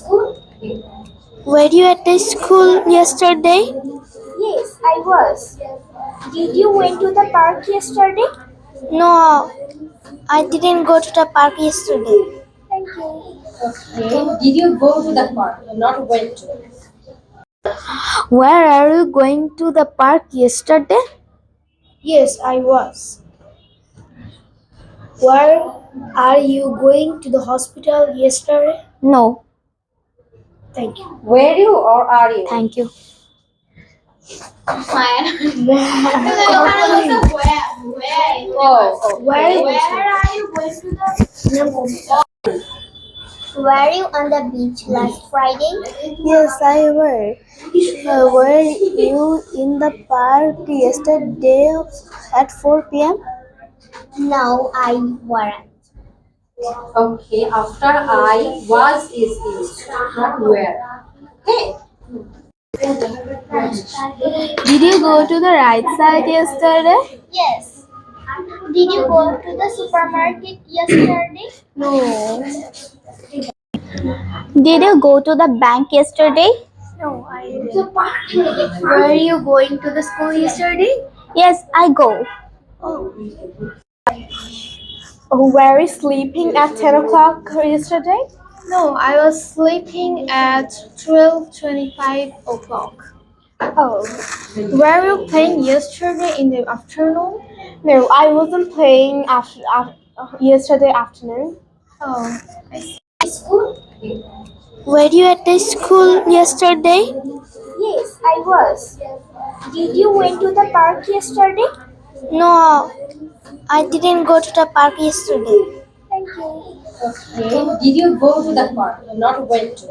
Were you at the school yesterday? Yes, I was. Did you went to the park yesterday? No, I didn't go to the park yesterday. Thank you. Okay. Did you go to the park? Not went to. Where are you going to the park yesterday? Yes, I was. Where are you going to the hospital yesterday? No, Thank you. Were you or are you? thank you. Oh, Where okay. are you going to the? Were you on the beach last Friday? Yes, I were. Were you in the park yesterday at 4 p.m.? No, I weren't. Okay, after I was is used, not where. Okay. Did you go to the right side yesterday? Yes. Did you go to the supermarket yesterday? No. Did you go to the bank yesterday? No, I didn't. Were you going to the school yesterday? Yes, I go. Oh. Were you sleeping at 10 o'clock yesterday? No, I was sleeping at 12:25 o'clock. Oh. Were you playing yesterday in the afternoon? No, I wasn't playing yesterday afternoon. Oh, I see. Were you at the school yesterday? Yes, I was. Did you went to the park yesterday? No, I didn't go to the park yesterday. Thank you. Okay. Did you go to the park? Not went to.